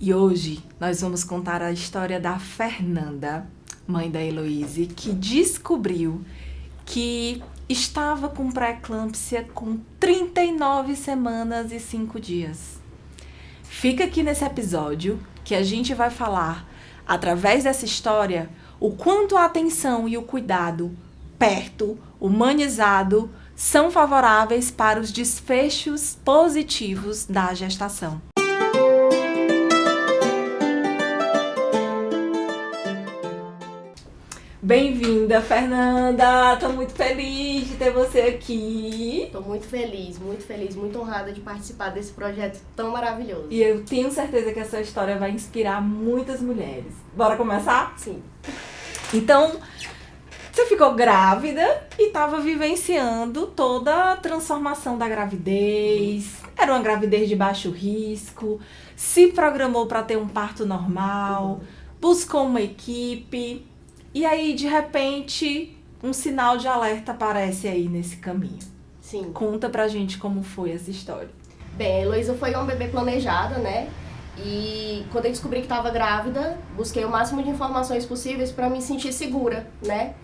E hoje nós vamos contar a história da Fernanda, mãe da Heloíse, que descobriu que estava com pré-eclâmpsia com 39 semanas e 5 dias. Fica aqui nesse episódio que a gente vai falar, através dessa história, o quanto a atenção e o cuidado perto, humanizado, são favoráveis para os desfechos positivos da gestação. Bem-vinda, Fernanda! Estou muito feliz de ter você aqui. Estou muito feliz, muito honrada de participar desse projeto tão maravilhoso. E eu tenho certeza que essa história vai inspirar muitas mulheres. Bora começar? Sim. Então, você ficou grávida e estava vivenciando toda a transformação da gravidez. Era uma gravidez de baixo risco, se programou para ter um parto normal, buscou uma equipe. E aí, de repente, um sinal de alerta aparece aí nesse caminho. Sim. Conta pra gente como foi essa história. Bem, a Heloísa foi uma bebê planejada, né? E quando eu descobri que estava grávida, busquei o máximo de informações possíveis para me sentir segura, né?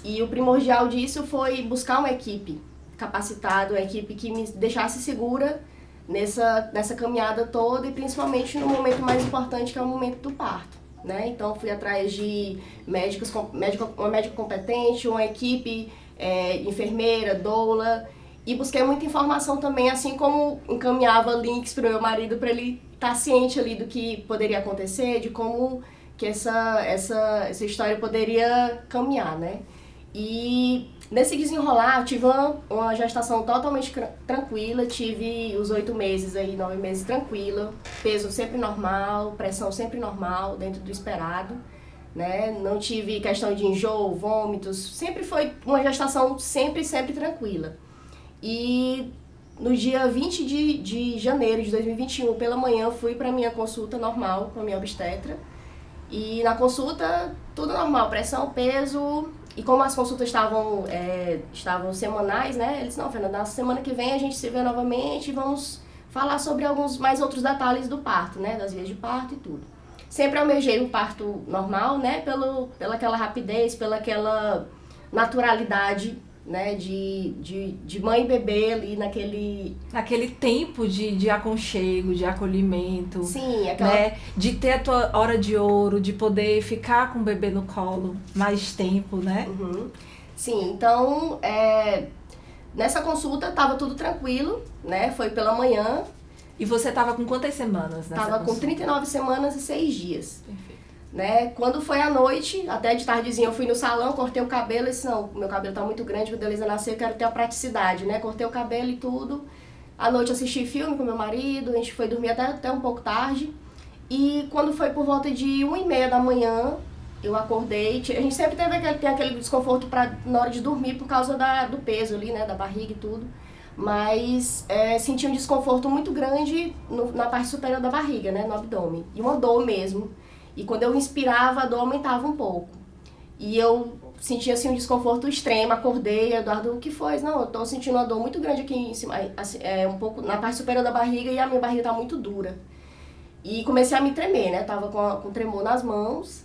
E o primordial disso foi buscar uma equipe capacitada, uma equipe que me deixasse segura nessa caminhada toda e principalmente no momento mais importante, que é o momento do parto. Né? Então fui atrás de uma médica competente, uma equipe, enfermeira, doula, e busquei muita informação também, assim como encaminhava links para o meu marido para ele estar ciente ali do que poderia acontecer, de como que essa história poderia caminhar, né? E nesse desenrolar eu tive uma gestação totalmente tranquila, tive os 8 meses aí, 9 meses tranquila, peso sempre normal, pressão sempre normal, dentro do esperado, né? Não tive questão de enjoo, vômitos, sempre foi uma gestação sempre tranquila. E no dia 20 de janeiro de 2021, pela manhã, fui para minha consulta normal com a minha obstetra. E na consulta, tudo normal, pressão, peso. E como as consultas estavam semanais, né? Eles, não, Fernanda, na semana que vem a gente se vê novamente e vamos falar sobre alguns mais outros detalhes do parto, né? Das vias de parto e tudo. Sempre almejei o parto normal, né? Pela aquela rapidez, pela aquela naturalidade, né? De mãe e bebê ali naquele tempo de aconchego, de acolhimento. Sim, aquela... né? De ter a tua hora de ouro, de poder ficar com o bebê no colo mais tempo, né? Uhum. Sim, então nessa consulta tava tudo tranquilo, né? Foi pela manhã. E você tava com quantas semanas nessa Tava consulta? com 39 semanas e 6 dias. Perfeito. Né? Quando foi à noite, até de tardezinha, eu fui no salão, cortei o cabelo e disse, não, meu cabelo tá muito grande, quando a Elisa nascer eu quero ter a praticidade, né? Cortei o cabelo e tudo. À noite assisti filme com meu marido, a gente foi dormir até um pouco tarde. E quando foi por volta de 1h30 da manhã, eu acordei. A gente sempre tem aquele desconforto na hora de dormir por causa do peso ali, né? Da barriga e tudo. Mas senti um desconforto muito grande na parte superior da barriga, né? No abdômen. E uma dor mesmo. E quando eu inspirava, a dor aumentava um pouco. E eu sentia assim um desconforto extremo, acordei, Eduardo, o que foi? Não, eu tô sentindo uma dor muito grande aqui em cima, assim, um pouco na parte superior da barriga e a minha barriga tá muito dura. E comecei a me tremer, né? Tava com tremor nas mãos.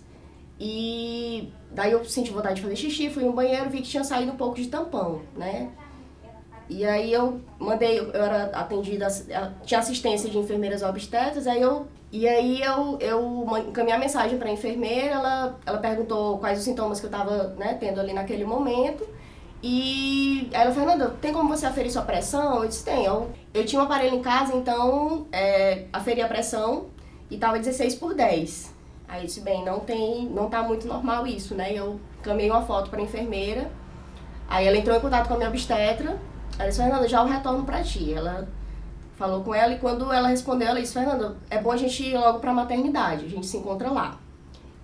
E daí eu senti vontade de fazer xixi, fui no banheiro, vi que tinha saído um pouco de tampão, né? E aí eu era atendida, tinha assistência de enfermeiras obstetras, eu encaminhei a mensagem para a enfermeira, ela perguntou quais os sintomas que eu estava, né, tendo ali naquele momento. E ela falou, Fernanda, tem como você aferir sua pressão? Eu disse, tem. Eu tinha um aparelho em casa, então aferi a pressão e estava 16/10. Aí eu disse, bem, não tá muito normal isso, né? Eu encaminhei uma foto para a enfermeira, aí ela entrou em contato com a minha obstetra. Ela disse, Fernanda, já eu retorno pra ti. Ela falou com ela e quando ela respondeu, ela disse, Fernanda, é bom a gente ir logo pra maternidade, a gente se encontra lá.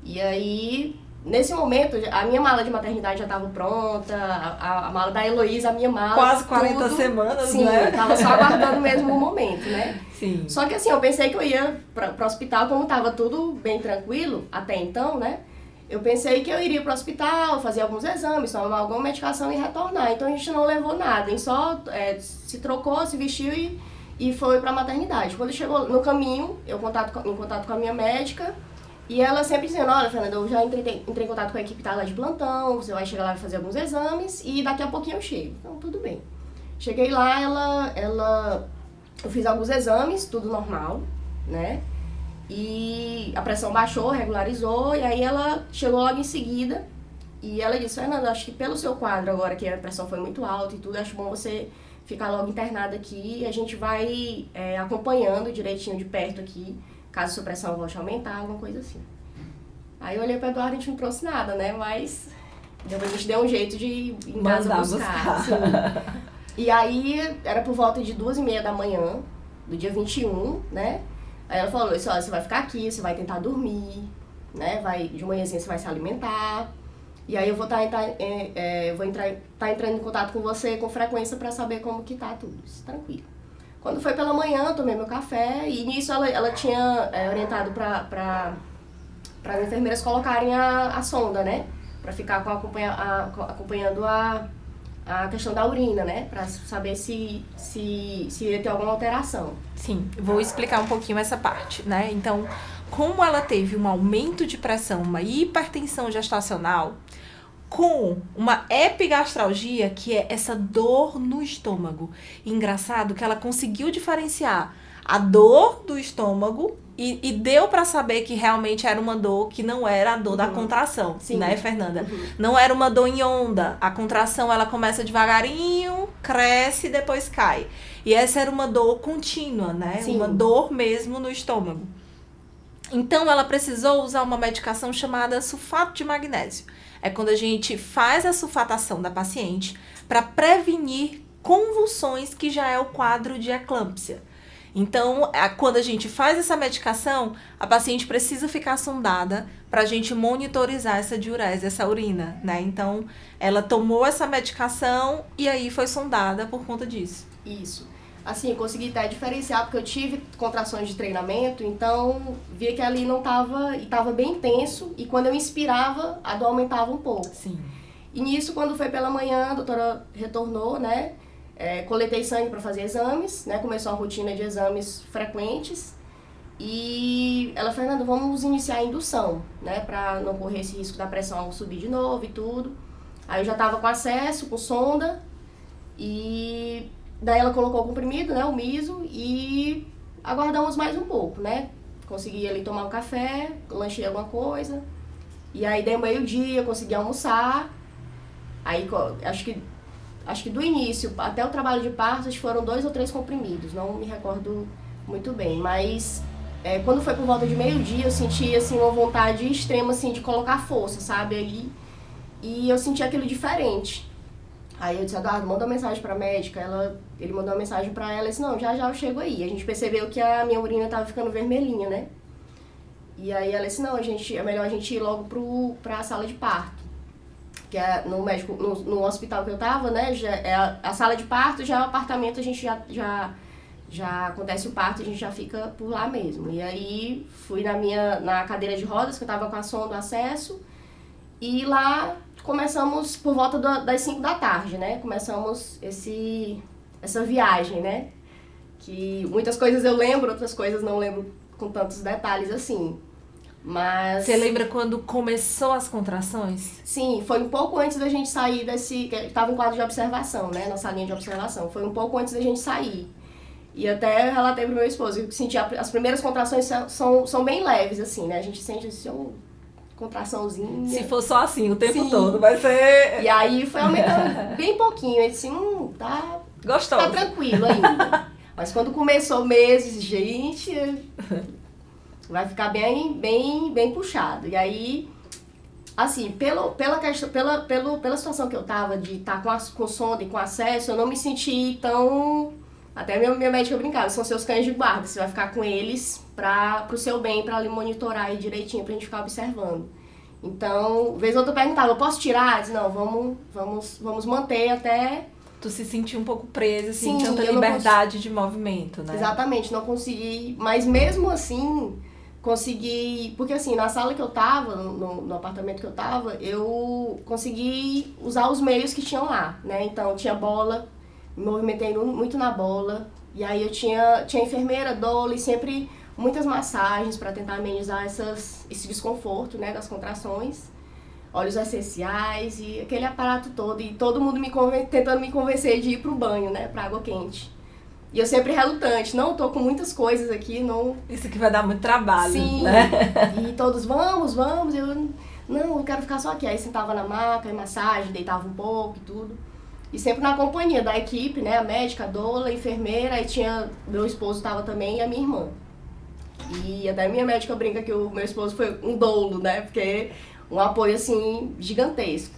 E aí, nesse momento, a minha mala de maternidade já estava pronta, a mala da Heloísa, a minha mala, quase 40 tudo. semanas, sim, né? Sim, tava só aguardando mesmo o momento, né? Sim. Só que assim, eu pensei que eu ia pro hospital, como tava tudo bem tranquilo, até então, né? Eu pensei que eu iria pro hospital, fazer alguns exames, tomar alguma medicação e retornar. Então a gente não levou nada, a gente só se trocou, se vestiu e foi pra maternidade. Quando chegou no caminho, eu em contato com a minha médica, e ela sempre dizendo, olha, Fernanda, eu já entrei em contato com a equipe tá lá de plantão, você vai chegar lá e fazer alguns exames, e daqui a pouquinho eu chego. Então, tudo bem. Cheguei lá, eu fiz alguns exames, tudo normal, né? E a pressão baixou, regularizou, e aí ela chegou logo em seguida, e ela disse, Fernanda, acho que pelo seu quadro agora, que a pressão foi muito alta e tudo, acho bom você ficar logo internada aqui, e a gente vai acompanhando direitinho de perto aqui, caso a sua pressão volte a aumentar, alguma coisa assim. Aí eu olhei pro Eduardo, a gente não trouxe nada, né, mas depois a gente deu um jeito de ir em casa buscar. Assim. E aí, era por volta de 2h30 da manhã, do dia 21, né, aí ela falou assim, olha, você vai ficar aqui, você vai tentar dormir, né, de manhãzinha você vai se alimentar, e aí eu vou estar entrando em contato com você com frequência para saber como que tá tudo, tranquilo. Quando foi pela manhã, eu tomei meu café, e nisso ela tinha orientado para as enfermeiras colocarem a sonda, né, para ficar acompanhando a questão da urina, né? Pra saber se ia ter alguma alteração. Sim, vou explicar um pouquinho essa parte, né? Então, como ela teve um aumento de pressão, uma hipertensão gestacional, com uma epigastralgia, que é essa dor no estômago. E engraçado que ela conseguiu diferenciar a dor do estômago e deu pra saber que realmente era uma dor que não era a dor da contração, sim, né, Fernanda? Não era uma dor em onda. A contração, ela começa devagarinho, cresce e depois cai. E essa era uma dor contínua, né? Sim. Uma dor mesmo no estômago. Então, ela precisou usar uma medicação chamada sulfato de magnésio. É quando a gente faz a sulfatação da paciente para prevenir convulsões, que já é o quadro de eclâmpsia. Então, quando a gente faz essa medicação, a paciente precisa ficar sondada para a gente monitorizar essa diurese, essa urina, né? Então, ela tomou essa medicação e aí foi sondada por conta disso. Isso. Assim, eu consegui até diferenciar, porque eu tive contrações de treinamento, então via que ali não estava, e estava bem intenso, e quando eu inspirava, a dor aumentava um pouco. Sim. E nisso, quando foi pela manhã, a doutora retornou, né? Coletei sangue para fazer exames, né? Começou a rotina de exames frequentes. E ela, Fernanda, vamos iniciar a indução, né? Para não correr esse risco da pressão subir de novo e tudo. Aí eu já estava com acesso, com sonda. E daí ela colocou o comprimido, né? O miso. E aguardamos mais um pouco, né? Consegui ali tomar um café, lanchei alguma coisa. E aí dei meio-dia, consegui almoçar. Aí acho que do início até o trabalho de parto foram 2 ou 3 comprimidos, não me recordo muito bem, mas quando foi por volta de meio-dia eu senti assim, uma vontade extrema assim, de colocar força, sabe? E eu senti aquilo diferente. Aí eu disse, Eduardo, manda uma mensagem pra médica, ele mandou uma mensagem pra ela e disse, não, já eu chego aí. A gente percebeu que a minha urina tava ficando vermelhinha, né? E aí ela disse, não, é melhor a gente ir logo pra sala de parto. Que é no hospital que eu tava, né, a sala de parto, já é o apartamento, a gente já acontece o parto, a gente já fica por lá mesmo. E aí fui na cadeira de rodas, que eu tava com a sonda do acesso, e lá começamos por volta das 5 da tarde, né, começamos essa viagem, né, que muitas coisas eu lembro, outras coisas não lembro com tantos detalhes assim. Mas... Você lembra quando começou as contrações? Sim, foi um pouco antes da gente sair que estava em quadro de observação, né, na salinha de observação. Foi um pouco antes da gente sair. E até eu relatei pro meu esposo, eu senti as primeiras contrações são bem leves, assim, né, a gente sente assim, uma contraçãozinha. Se for só assim o tempo todo, vai ser... E aí foi aumentando bem pouquinho, eu disse, tá... Gostoso. Tá tranquilo ainda. Mas quando começou meses, gente... Vai ficar bem puxado. E aí, assim, pela situação que eu tava, de estar com sonda e com acesso, eu não me senti tão... Até minha médica brincava, são seus cães de guarda, você vai ficar com eles pro seu bem, pra ali monitorar aí direitinho, pra gente ficar observando. Então, vez ou outra eu perguntava, eu posso tirar? Eu disse, não, vamos manter até... Tu se sentiu um pouco presa, assim, Sim, tanta liberdade de movimento, né? Exatamente, não consegui, mas mesmo assim... Consegui, porque assim, na sala que eu tava, no apartamento que eu tava, eu consegui usar os meios que tinham lá, né? Então, tinha bola, me movimentei muito na bola, E aí eu tinha enfermeira, doula e sempre muitas massagens para tentar amenizar esse desconforto, né, das contrações, óleos essenciais e aquele aparato todo. E todo mundo tentando me convencer de ir pro banho, né, pra água quente. E eu sempre relutante, não, tô com muitas coisas aqui, não... Isso aqui vai dar muito trabalho, Sim, né? E todos, vamos, eu não, eu quero ficar só aqui. Aí sentava na maca, em massagem, deitava um pouco e tudo. E sempre na companhia da equipe, né, a médica, a doula, a enfermeira, aí tinha, meu esposo estava também e a minha irmã. E até a minha médica brinca que o meu esposo foi um doulo, né, porque um apoio, assim, gigantesco.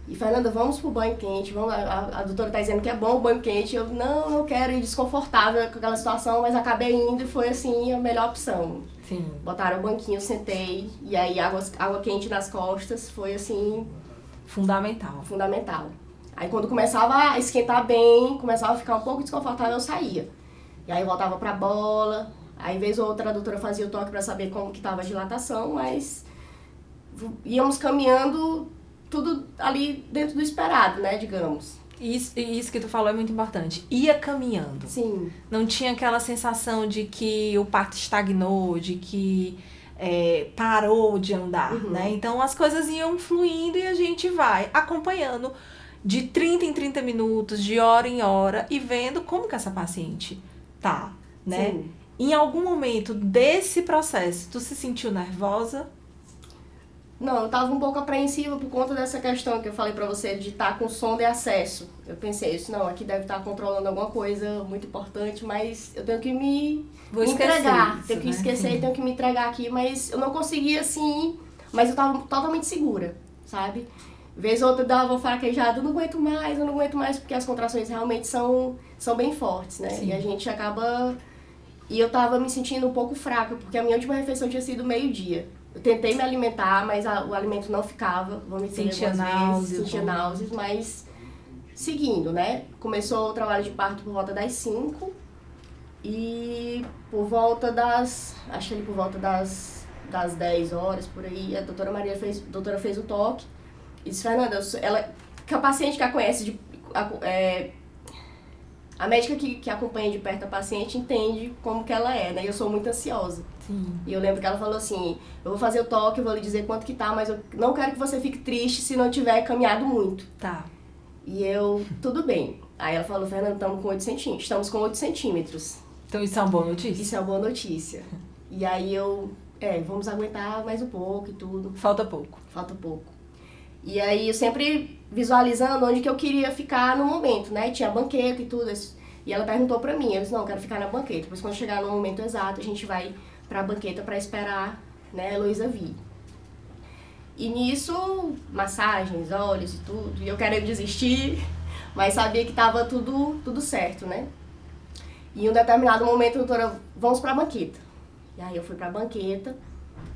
E, Fernanda, vamos pro banho quente, vamos, a doutora tá dizendo que é bom o banho quente. Eu, não quero ir desconfortável com aquela situação, mas acabei indo e foi, assim, a melhor opção. Sim. Botaram o banquinho, sentei, e aí água quente nas costas foi, assim... Fundamental. Aí quando começava a esquentar bem, começava a ficar um pouco desconfortável, eu saía. E aí eu voltava pra bola, aí vez ou outra a doutora fazia o toque pra saber como que tava a dilatação, mas íamos caminhando tudo ali dentro do esperado, né, digamos. Isso que tu falou é muito importante. Ia caminhando. Sim. Não tinha aquela sensação de que o parto estagnou, de que parou de andar, né? Então as coisas iam fluindo e a gente vai acompanhando de 30 em 30 minutos, de hora em hora, e vendo como que essa paciente tá, né? Sim. Em algum momento desse processo, tu se sentiu nervosa? Não, eu tava um pouco apreensiva por conta dessa questão que eu falei pra você de estar com sonda e acesso. Eu pensei isso, não, aqui deve estar controlando alguma coisa muito importante, mas eu tenho que me entregar. Tenho que esquecer e tenho que me entregar aqui, mas eu não conseguia assim, mas eu tava totalmente segura, sabe? Vez ou outra eu dava uma fraquejada, eu não aguento mais, porque as contrações realmente são bem fortes, né? Sim. E a gente acaba... E eu tava me sentindo um pouco fraca, porque a minha última refeição tinha sido meio-dia. Eu tentei me alimentar, mas o alimento não ficava, vomitei algumas vezes, sentia náuseas, mas seguindo, né? Começou o trabalho de parto por volta das 5 e por volta das 10 horas, por aí, a doutora fez o toque e disse, Fernanda, que a paciente que a conhece, a médica que acompanha de perto a paciente entende como que ela é, né? Eu sou muito ansiosa. Sim. E eu lembro que ela falou assim, eu vou fazer o toque, eu vou lhe dizer quanto que tá, mas eu não quero que você fique triste se não tiver caminhado muito. Tá. E eu, tudo bem. Aí ela falou, Fernanda, estamos com 8 centímetros. Então isso é uma boa notícia? Isso é uma boa notícia. E aí eu, vamos aguentar mais um pouco e tudo. Falta pouco. E aí eu sempre visualizando onde que eu queria ficar no momento, né? Tinha banqueta e tudo. E ela perguntou pra mim, eu disse, não, eu quero ficar na banqueta. Depois quando chegar no momento exato, a gente vai pra banqueta pra esperar, né, a Heloísa vir. E nisso, massagens, óleos e tudo. E eu querendo desistir, mas sabia que tava tudo certo, né? E em um determinado momento, a doutora, vamos pra banqueta. E aí eu fui pra banqueta,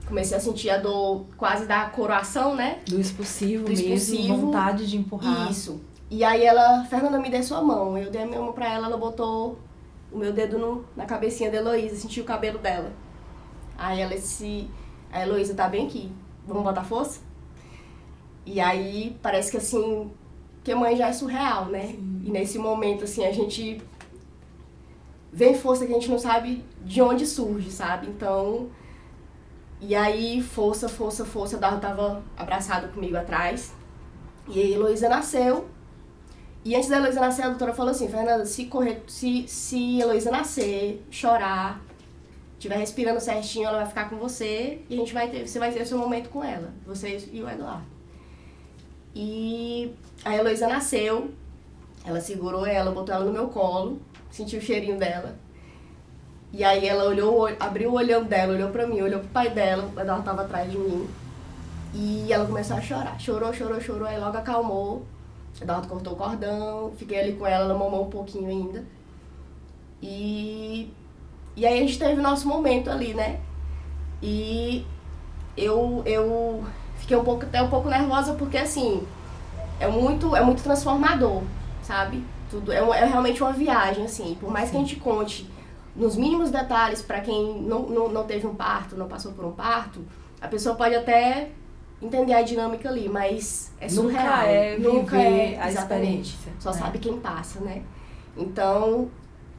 comecei a sentir a dor quase da coroação, né? Do expulsivo mesmo, vontade de empurrar. Isso. E aí ela, Fernanda, me dê sua mão. Eu dei a minha mão pra ela, ela botou o meu dedo na cabecinha da Heloísa, senti o cabelo dela. Aí ela disse, a Heloísa tá bem aqui, vamos botar força? E aí parece que assim, que mãe já é surreal, né? Sim. E nesse momento assim, a gente vem força que a gente não sabe de onde surge, sabe? Então, e aí força, o Dardo tava abraçado comigo atrás. E a Heloísa nasceu. E antes da Heloísa nascer, a doutora falou assim, Fernanda, se Heloísa nascer, chorar, estiver respirando certinho, ela vai ficar com você e você vai ter o seu momento com ela, você e o Eduardo. E a Heloísa nasceu, ela segurou ela, botou ela no meu colo, sentiu o cheirinho dela. E aí ela abriu o olhão dela, olhou pra mim, olhou pro pai dela, o Eduardo tava atrás de mim. E ela começou a chorar, chorou, aí logo acalmou. O Eduardo cortou o cordão, fiquei ali com ela mamou um pouquinho ainda. E aí a gente teve o nosso momento ali, né? E eu fiquei até um pouco nervosa porque, assim, é muito transformador, sabe? Tudo é realmente uma viagem, assim. Por mais que a gente conte nos mínimos detalhes para quem não teve um parto, não passou por um parto, a pessoa pode até entender a dinâmica ali, mas é surreal. Nunca é a experiência. Só sabe quem passa, né? Então,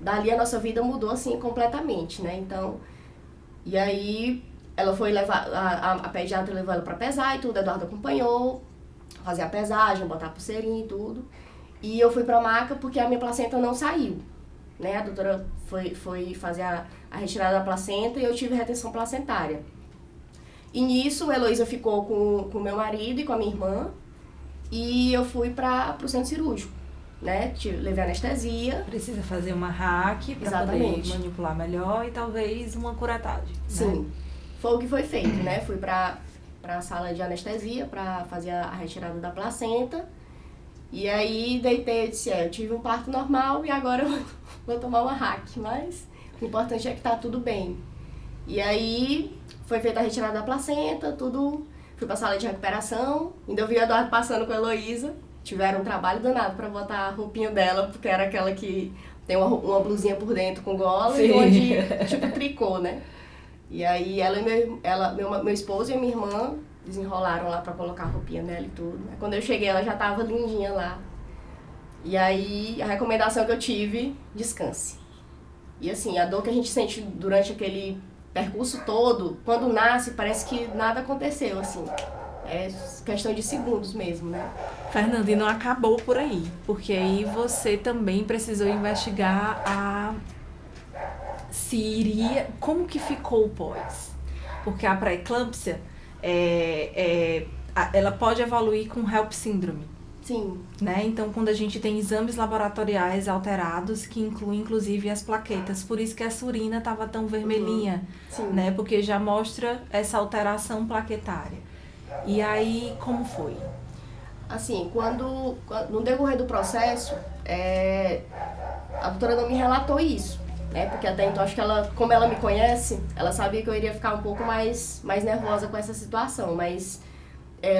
dali a nossa vida mudou, assim, completamente, né? Então, e aí ela foi levar, a pediatra levou ela pra pesar e tudo, a Eduardo acompanhou, fazer a pesagem, botar a pulseirinha e tudo. E eu fui pra maca porque a minha placenta não saiu, né? A doutora foi fazer a retirada da placenta e eu tive retenção placentária. E nisso, a Heloísa ficou com o meu marido e com a minha irmã e eu fui pro centro cirúrgico, né? Levei anestesia. Precisa fazer uma hack para poder manipular melhor e talvez uma curetagem. Sim, né? Foi o que foi feito, né? Fui pra sala de anestesia para fazer a retirada da placenta. E aí deitei e disse, eu tive um parto normal e agora eu vou tomar uma hack, mas o importante é que tá tudo bem. E aí foi feita a retirada da placenta, tudo, fui pra sala de recuperação, ainda eu vi a Eduardo passando com a Heloísa, tiveram um trabalho danado pra botar a roupinha dela, porque era aquela que tem uma blusinha por dentro com gola e onde, tipo tricô, né? E aí meu esposo e a minha irmã desenrolaram lá pra colocar a roupinha nela e tudo. Aí, quando eu cheguei, ela já tava lindinha lá. E aí, a recomendação que eu tive, descanse. E assim, a dor que a gente sente durante aquele percurso todo, quando nasce, parece que nada aconteceu, assim. É questão de segundos mesmo, né? Fernanda, e não acabou por aí, porque aí você também precisou investigar se iria, como que ficou o pós. Porque a pré-eclâmpsia, ela pode evoluir com HELLP síndrome. Sim. Né? Então, quando a gente tem exames laboratoriais alterados, que incluem inclusive as plaquetas, por isso que essa urina estava tão vermelhinha, né? Porque já mostra essa alteração plaquetária. E aí, como foi? Assim, no decorrer do processo, a doutora não me relatou isso, né? Porque até então, acho que ela, como ela me conhece, ela sabia que eu iria ficar um pouco mais nervosa com essa situação, mas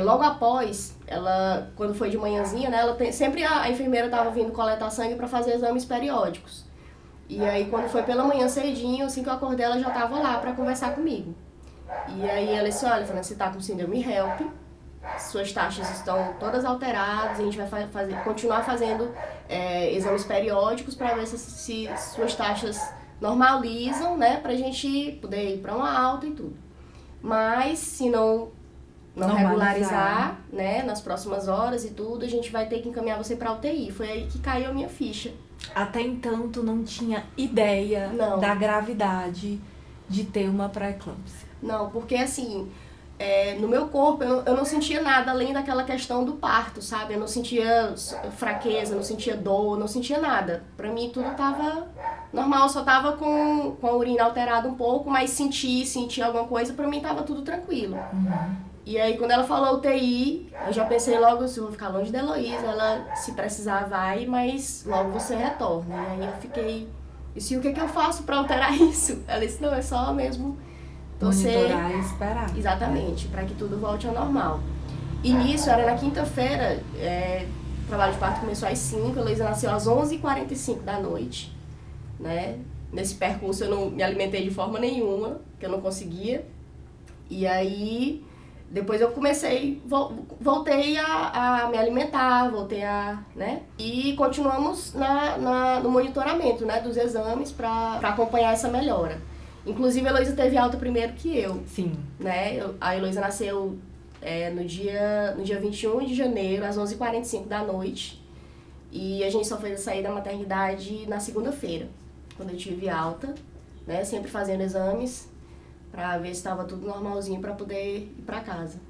logo após, ela, quando foi de manhãzinha, né, sempre a enfermeira estava vindo coletar sangue para fazer exames periódicos. E aí, quando foi pela manhã cedinho, assim que eu acordei, ela já estava lá para conversar comigo. E aí ela disse, olha, Fernanda, você está com síndrome HELLP, suas taxas estão todas alteradas, a gente vai continuar fazendo exames periódicos para ver se suas taxas normalizam, né, pra gente poder ir para uma alta e tudo. Mas, se não regularizar, né, nas próximas horas e tudo, a gente vai ter que encaminhar você pra UTI. Foi aí que caiu a minha ficha. Até então, tu não tinha ideia da gravidade de ter uma pré-eclâmpsia? Não, porque assim, no meu corpo eu não sentia nada além daquela questão do parto, sabe? Eu não sentia fraqueza, não sentia dor, não sentia nada. Pra mim tudo tava normal, só tava com a urina alterada um pouco, mas sentir alguma coisa, pra mim tava tudo tranquilo. E aí, quando ela falou UTI, eu já pensei logo assim, vou ficar longe da Heloísa, ela, se precisar, vai, mas logo você retorna. E aí eu fiquei, e o que eu faço pra alterar isso? Ela disse, não, é só mesmo monitorar e esperar. Exatamente, pra que tudo volte ao normal. E nisso, era na quinta-feira, o trabalho de parto começou às 5, a Heloísa nasceu às 11h45 da noite, né? Nesse percurso eu não me alimentei de forma nenhuma, que eu não conseguia. E aí, depois eu voltei a me alimentar, né? E continuamos no monitoramento, né, dos exames para acompanhar essa melhora. Inclusive, a Heloísa teve alta primeiro que eu. Sim. Né? A Heloísa nasceu no dia 21 de janeiro, às 11h45 da noite. E a gente só fez a saída da maternidade na segunda-feira, quando eu tive alta, né? Sempre fazendo exames pra ver se estava tudo normalzinho pra poder ir pra casa.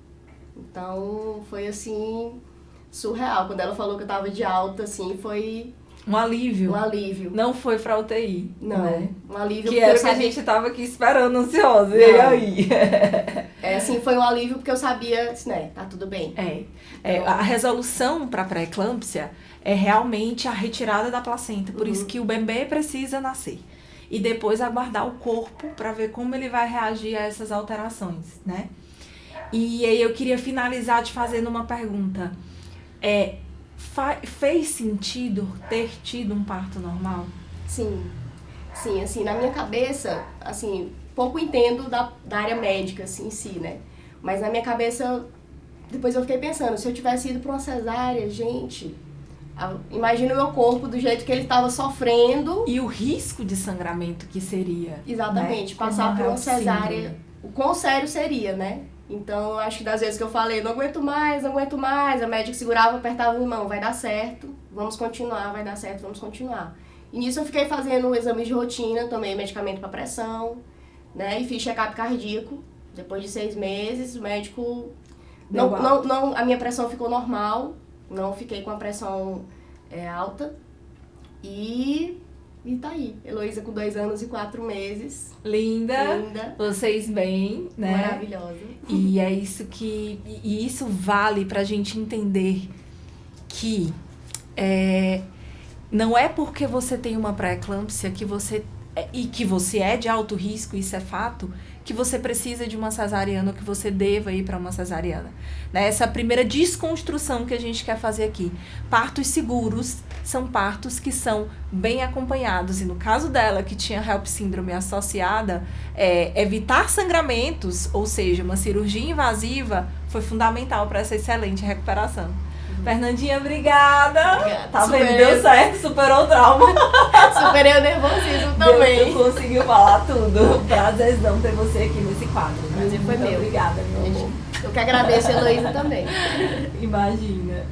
Então, foi assim, surreal. Quando ela falou que eu tava de alta, assim, foi um alívio. Um alívio. Não foi pra UTI. Não, né? Um alívio. Que era o que a gente tava aqui esperando, ansiosa. Não. E aí? Assim, foi um alívio porque eu sabia, né, tá tudo bem. Então, a resolução pra pré-eclâmpsia é realmente a retirada da placenta. Por isso que o bebê precisa nascer. E depois aguardar o corpo pra ver como ele vai reagir a essas alterações, né? E aí eu queria finalizar te fazendo uma pergunta. Fez sentido ter tido um parto normal? Sim, assim, na minha cabeça, assim, pouco entendo da área médica, assim, em si, né? Mas na minha cabeça, depois eu fiquei pensando, se eu tivesse ido pra uma cesárea, gente, Imagina o meu corpo do jeito que ele estava sofrendo. E o risco de sangramento que seria. Exatamente, né? Passar por uma cesárea. Síndrome. O quão sério seria, né? Então, eu acho que das vezes que eu falei, não aguento mais, a médica segurava, apertava minha mão, vai dar certo, vamos continuar, vai dar certo, vamos continuar. E nisso eu fiquei fazendo exames de rotina, tomei medicamento para pressão, né? E fiz check-up cardíaco. Depois de 6 meses, o médico... a minha pressão ficou normal, não fiquei com a pressão alta. E tá aí, Heloísa com 2 anos e 4 meses. Linda. Vocês bem, né? Maravilhosa. E é isso que... E isso vale pra gente entender que não é porque você tem uma pré-eclâmpsia que você é de alto risco, isso é fato, que você precisa de uma cesariana ou que você deva ir para uma cesariana. Né? Essa primeira desconstrução que a gente quer fazer aqui. Partos seguros são partos que são bem acompanhados. E no caso dela, que tinha HELP síndrome associada, evitar sangramentos, ou seja, uma cirurgia invasiva, foi fundamental para essa excelente recuperação. Fernandinha, obrigada. Tá vendo? Deu certo, superou o trauma. Superei o nervosismo também. Tu conseguiu falar tudo. Prazerzão ter você aqui nesse quadro. Prazer foi meu. Obrigada, meu amor. Eu que agradeço a Heloísa também. Imagina.